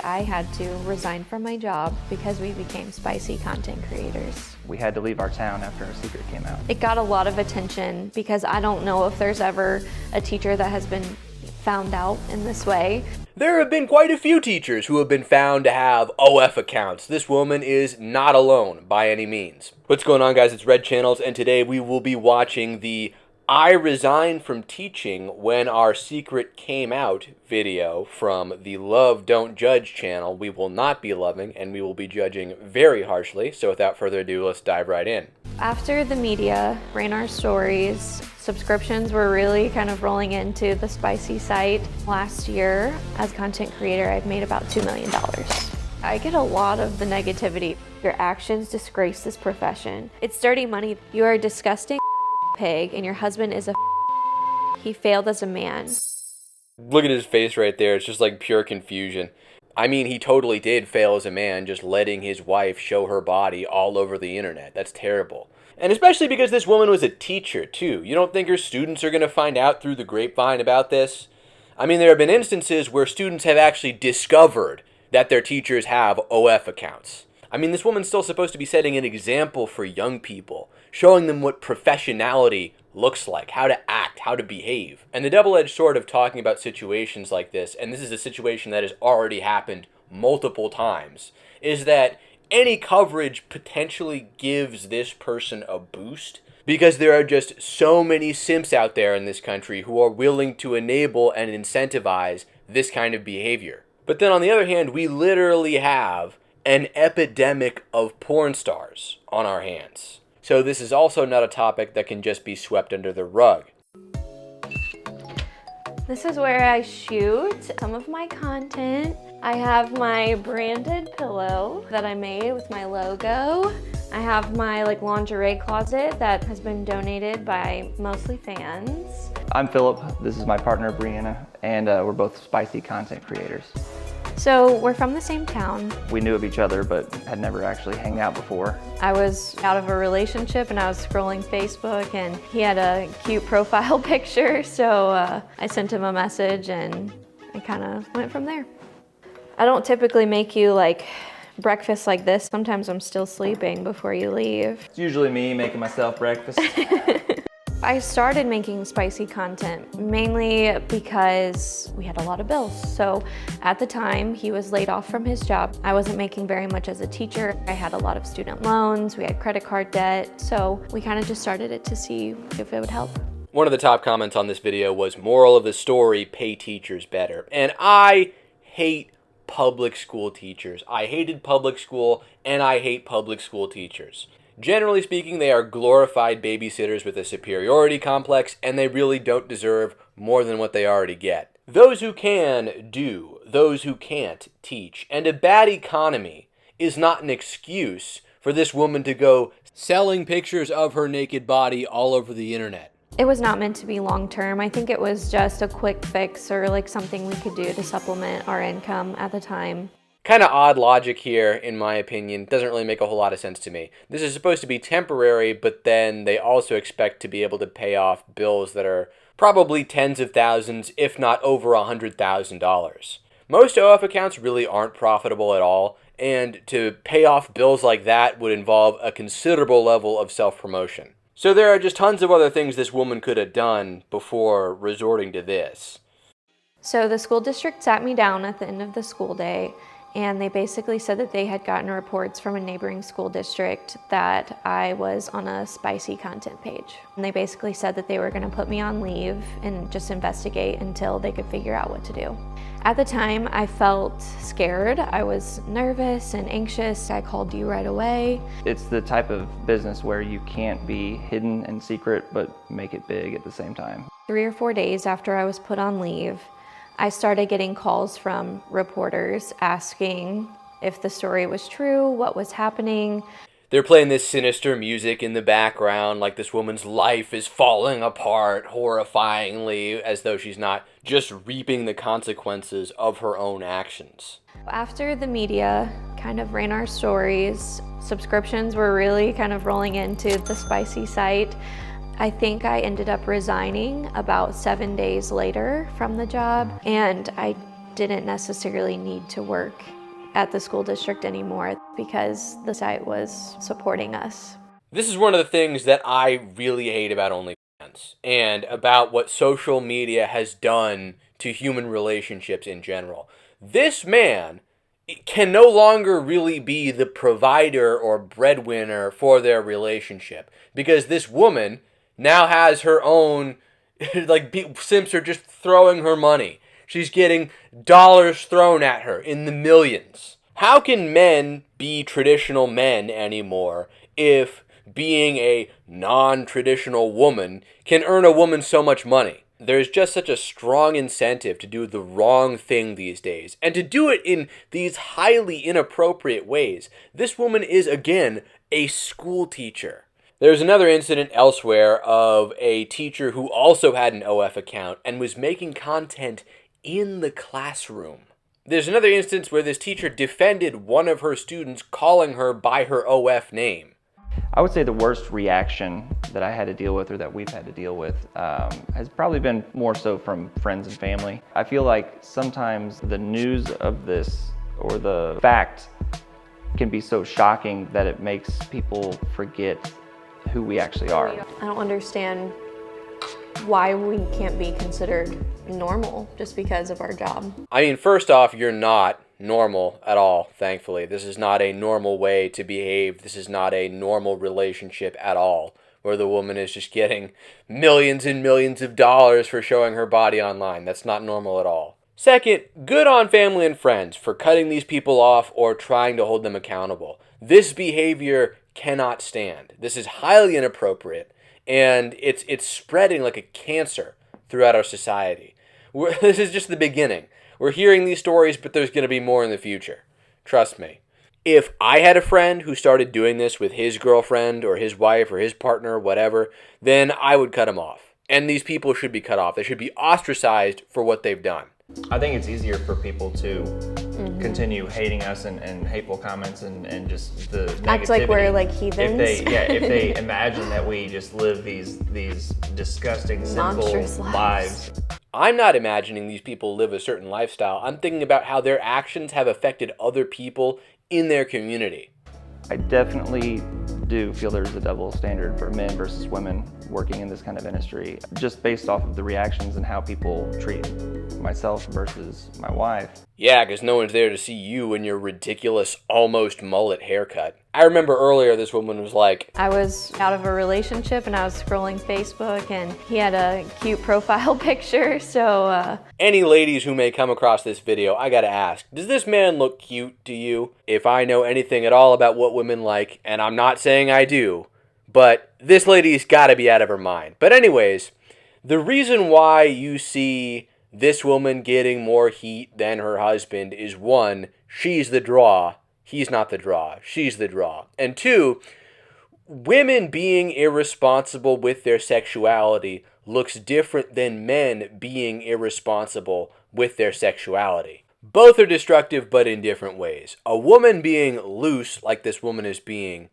I had to resign from my job because we became spicy content creators. We had to leave our town after our secret came out. It got a lot of attention because I don't know if there's ever a teacher that has been found out in this way. There have been quite a few teachers who have been found to have OF accounts. This woman is not alone by any means. What's going on, guys? It's Red Channels, and today we will be watching the I resigned from teaching when our secret came out video from the Love Don't Judge channel. We will not be loving, and we will be judging very harshly. So without further ado, let's dive right in. After the media ran our stories, subscriptions were really kind of rolling into the spicy site. Last year, as a content creator, I've made about $2 million. I get a lot of the negativity. Your actions disgrace this profession. It's dirty money. You are a disgusting pig, and your husband is a he failed as a man. Look at his face right there. It's just like pure confusion. I mean, he totally did fail as a man, just letting his wife show her body all over the internet. That's terrible. And especially because this woman was a teacher, too. You don't think her students are going to find out through the grapevine about this? I mean, there have been instances where students have actually discovered that their teachers have OF accounts. I mean, this woman's still supposed to be setting an example for young people, showing them what professionality looks like, how to act, how to behave. And the double-edged sword of talking about situations like this, and this is a situation that has already happened multiple times, is that any coverage potentially gives this person a boost because there are just so many simps out there in this country who are willing to enable and incentivize this kind of behavior. But then on the other hand, we literally have an epidemic of porn stars on our hands. So this is also not a topic that can just be swept under the rug. This is where I shoot some of my content. I have my branded pillow that I made with my logo. I have my lingerie closet that has been donated by mostly fans. I'm Philip, this is my partner Brianna, and we're both spicy content creators. So we're from the same town. We knew of each other, but had never actually hung out before. I was out of a relationship and I was scrolling Facebook and he had a cute profile picture. So I sent him a message and I kind of went from there. I don't typically make you breakfast like this. Sometimes I'm still sleeping before you leave. It's usually me making myself breakfast. I started making spicy content mainly because we had a lot of bills. So at the time, he was laid off from his job. I wasn't making very much as a teacher. I had a lot of student loans, we had credit card debt. So we kind of just started it to see if it would help. One of the top comments on this video was, moral of the story, pay teachers better. And I hate public school teachers. I hated public school and I hate public school teachers. Generally speaking, they are glorified babysitters with a superiority complex, and they really don't deserve more than what they already get. Those who can do, those who can't teach. And a bad economy is not an excuse for this woman to go selling pictures of her naked body all over the internet. It was not meant to be long-term. I think it was just a quick fix or something we could do to supplement our income at the time. Kind of odd logic here, in my opinion. Doesn't really make a whole lot of sense to me. This is supposed to be temporary, but then they also expect to be able to pay off bills that are probably tens of thousands, if not over $100,000. Most OF accounts really aren't profitable at all, and to pay off bills like that would involve a considerable level of self-promotion. So there are just tons of other things this woman could have done before resorting to this. So the school district sat me down at the end of the school day, and they basically said that they had gotten reports from a neighboring school district that I was on a spicy content page. And they basically said that they were going to put me on leave and just investigate until they could figure out what to do. At the time, I felt scared. I was nervous and anxious. I called you right away. It's the type of business where you can't be hidden and secret, but make it big at the same time. 3 or 4 days after I was put on leave, I started getting calls from reporters asking if the story was true, what was happening. They're playing this sinister music in the background, like this woman's life is falling apart horrifyingly, as though she's not just reaping the consequences of her own actions. After the media kind of ran our stories, subscriptions were really kind of rolling into the spicy site. I think I ended up resigning about 7 days later from the job, and I didn't necessarily need to work at the school district anymore because the site was supporting us. This is one of the things that I really hate about OnlyFans and about what social media has done to human relationships in general. This man can no longer really be the provider or breadwinner for their relationship because this woman now has her own, like, simps are just throwing her money. She's getting dollars thrown at her in the millions. How can men be traditional men anymore if being a non-traditional woman can earn a woman so much money? There's just such a strong incentive to do the wrong thing these days, and to do it in these highly inappropriate ways. This woman is, again, a school teacher. There's another incident elsewhere of a teacher who also had an OF account and was making content in the classroom. There's another instance where this teacher defended one of her students calling her by her OF name. I would say the worst reaction that I had to deal with, or that we've had to deal with, has probably been more so from friends and family. I feel like sometimes the news of this, or the fact, can be so shocking that it makes people forget who we actually are. I don't understand why we can't be considered normal just because of our job. I mean, first off, you're not normal at all, thankfully. This is not a normal way to behave. This is not a normal relationship at all, where the woman is just getting millions and millions of dollars for showing her body online. That's not normal at all. Second, good on family and friends for cutting these people off or trying to hold them accountable. This behavior cannot stand. This is highly inappropriate, and it's spreading like a cancer throughout our society. This is just the beginning. We're hearing these stories, but there's going to be more in the future. Trust me. If I had a friend who started doing this with his girlfriend or his wife or his partner, whatever, then I would cut him off. And these people should be cut off. They should be ostracized for what they've done. I think it's easier for people to continue hating us and hateful comments and just the negativity. Act like we're like heathens. If they imagine that we just live these disgusting, sinful Monstrous lives. I'm not imagining these people live a certain lifestyle. I'm thinking about how their actions have affected other people in their community. I definitely do feel there's a double standard for men versus women working in this kind of industry, just based off of the reactions and how people treat myself versus my wife. Yeah, because no one's there to see you in your ridiculous, almost mullet haircut. I remember earlier this woman was like, I was out of a relationship and I was scrolling Facebook and he had a cute profile picture, so any ladies who may come across this video, I gotta ask, does this man look cute to you? If I know anything at all about what women like, and I'm not saying I do, but this lady's gotta be out of her mind. But anyways, the reason why you see this woman getting more heat than her husband is, one, she's the draw. He's not the draw. She's the draw. And two, women being irresponsible with their sexuality looks different than men being irresponsible with their sexuality. Both are destructive, but in different ways. A woman being loose, like this woman is being,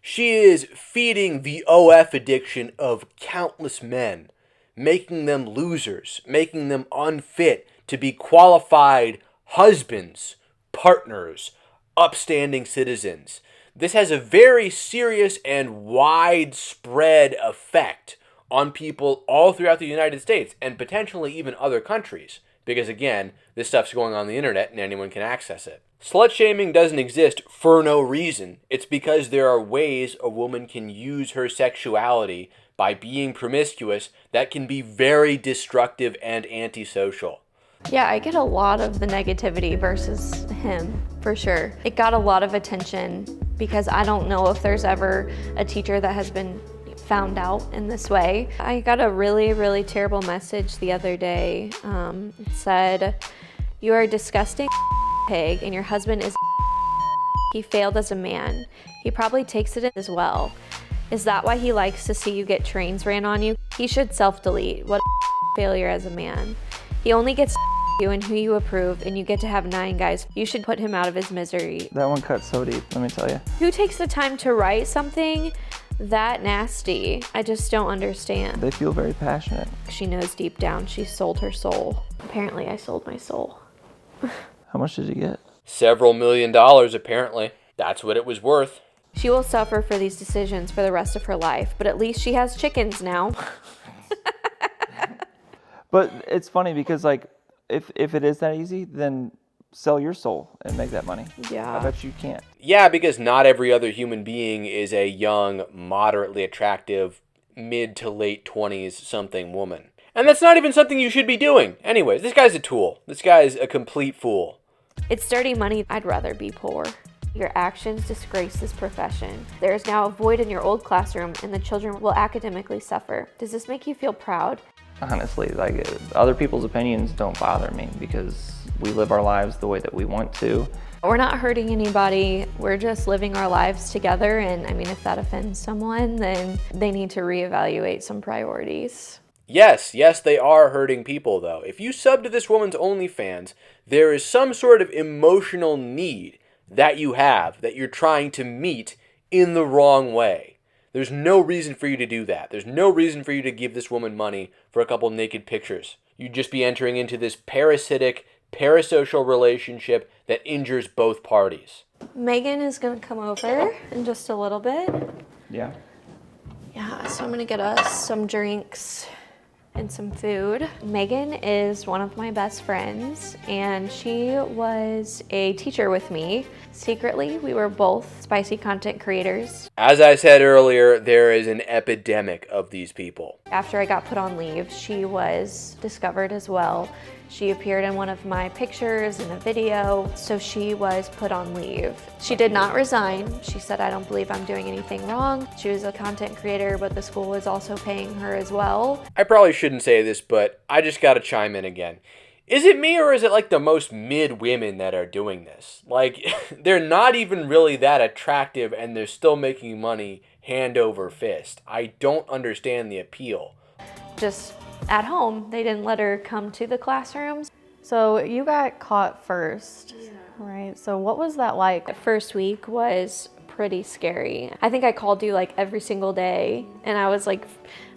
she is feeding the OF addiction of countless men, making them losers, making them unfit to be qualified husbands, partners, upstanding citizens. This has a very serious and widespread effect on people all throughout the United States and potentially even other countries, because again, this stuff's going on the internet and anyone can access it. Slut-shaming doesn't exist for no reason. It's because there are ways a woman can use her sexuality by being promiscuous that can be very destructive and antisocial. yeah, I get a lot of the negativity versus him, for sure. It got a lot of attention because I don't know if there's ever a teacher that has been found out in this way. I got a really, really terrible message the other day. It said, "You are a disgusting pig and your husband is he failed as a man. He probably takes it as well. Is that why he likes to see you get trains ran on you? He should self-delete. What a failure as a man. He only gets you and who you approve, and you get to have 9 guys. You should put him out of his misery." That one cut so deep, let me tell you. Who takes the time to write something that nasty? I just don't understand. They feel very passionate. She knows deep down she sold her soul. Apparently I sold my soul. How much did you get? Several $1,000,000, apparently. That's what it was worth. She will suffer for these decisions for the rest of her life, but at least she has chickens now. But it's funny because, like, if it is that easy, then sell your soul and make that money. Yeah. I bet you can't. Yeah, because not every other human being is a young, moderately attractive, mid to late 20s something woman. And that's not even something you should be doing. Anyways, this guy's a tool. This guy's a complete fool. It's dirty money. I'd rather be poor. Your actions disgrace this profession. There is now a void in your old classroom, and the children will academically suffer. Does this make you feel proud? Honestly, like, other people's opinions don't bother me because we live our lives the way that we want to. We're not hurting anybody. We're just living our lives together. And I mean, if that offends someone, then they need to reevaluate some priorities. Yes, they are hurting people, though. If you sub to this woman's OnlyFans, there is some sort of emotional need that you have that you're trying to meet in the wrong way. There's no reason for you to do that. There's no reason for you to give this woman money for a couple naked pictures. You'd just be entering into this parasitic, parasocial relationship that injures both parties. Megan is going to come over in just a little bit. Yeah. Yeah, so I'm going to get us some drinks and some food. Megan is one of my best friends, and she was a teacher with me. Secretly, we were both spicy content creators. As I said earlier, there is an epidemic of these people. After I got put on leave, she was discovered as well. She appeared in one of my pictures in a video, so she was put on leave. She did not resign. She said, I don't believe I'm doing anything wrong. She was a content creator, but the school was also paying her as well. I probably shouldn't say this, but I just gotta chime in again. Is it me, or is it like the most mid women that are doing this? Like, they're not even really that attractive and they're still making money hand over fist. I don't understand the appeal. Just at home, they didn't let her come to the classrooms. So you got caught first, right? So what was that like? The first week was pretty scary. I think I called you like every single day, and I was like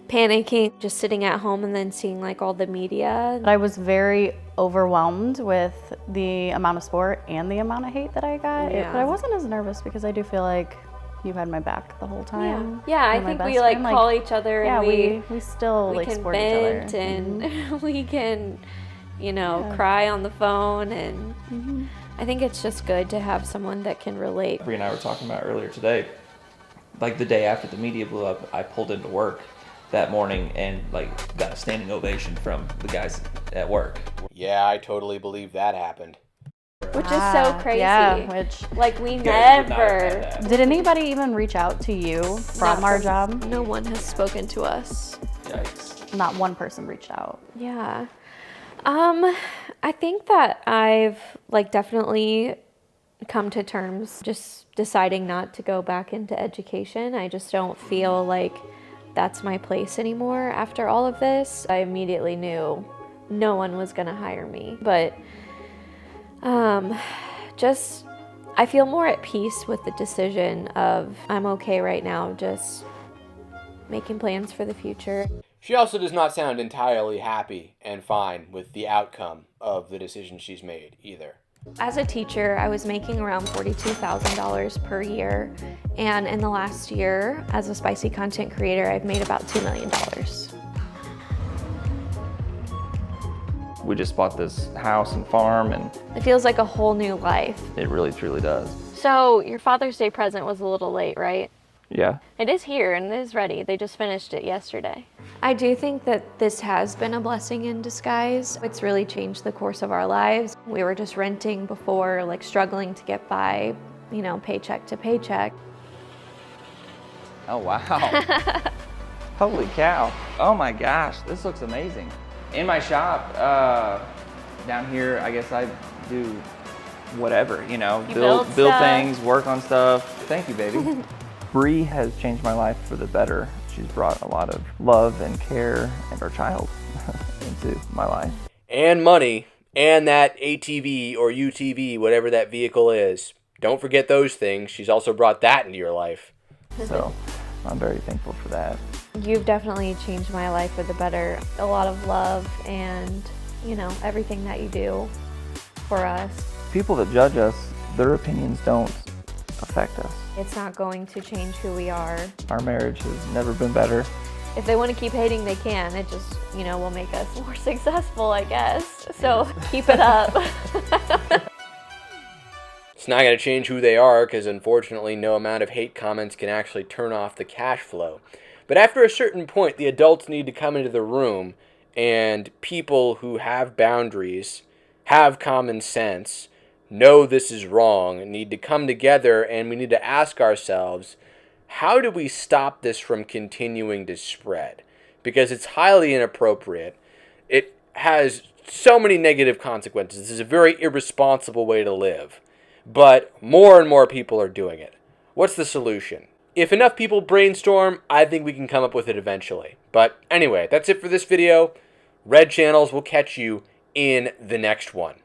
panicking, just sitting at home and then seeing like all the media. I was very overwhelmed with the amount of support and the amount of hate that I got. Yeah. But I wasn't as nervous because I do feel like you had my back the whole time. Yeah, I You're my think we best like friend. call each other, Yeah, and we still we like can support each other. vent and we can, you know, cry on the phone, and I think it's just good to have someone that can relate. Bree and I were talking about earlier today, like the day after the media blew up, I pulled into work that morning and like got a standing ovation from the guys at work. Yeah, I totally believe that happened. Which is so crazy. Yeah, which Like we Guys would not have never. had that. did anybody even reach out to you from our job? No one has spoken to us. Yikes. Not one person reached out. Yeah. I think that I've like definitely come to terms just deciding not to go back into education. I just don't feel like that's my place anymore after all of this. I immediately knew no one was gonna hire me, but just I feel more at peace with the decision of I'm okay right now, just making plans for the future. She also does not sound entirely happy and fine with the outcome of the decision she's made either. As a teacher, I was making around $42,000 per year, and in the last year, as a spicy content creator, I've made about $2 million. We just bought this house and farm, and It feels like a whole new life. it really truly does. So your Father's Day present was a little late, right? Yeah. It is here and it is ready. They just finished it yesterday. I do think that this has been a blessing in disguise. It's really changed the course of our lives. We were just renting before, like struggling to get by, you know, paycheck to paycheck. Oh, wow. Holy cow. Oh my gosh, this looks amazing. In my shop, down here, I guess I do whatever, you know, You build build stuff. things, work on stuff. Thank you, baby. Bree has changed my life for the better. She's brought a lot of love and care and our child into my life. And money, and that ATV or UTV, whatever that vehicle is. Don't forget those things. She's also brought that into your life. So I'm very thankful for that. You've definitely changed my life for the better. A lot of love and, you know, everything that you do. for us. People that judge us, their opinions don't affect us. It's not going to change who we are. Our marriage has never been better. If they want to keep hating, they can. It just, will make us more successful, I guess. So keep it up. It's not going to change who they are because unfortunately no amount of hate comments can actually turn off the cash flow. But after a certain point, the adults need to come into the room, and people who have boundaries, have common sense, know this is wrong, need to come together, and we need to ask ourselves, how do we stop this from continuing to spread? Because it's highly inappropriate. It has so many negative consequences. This is a very irresponsible way to live. But more and more people are doing it. What's the solution? If enough people brainstorm, I think we can come up with it eventually. But anyway, that's it for this video. Red Channels will catch you in the next one.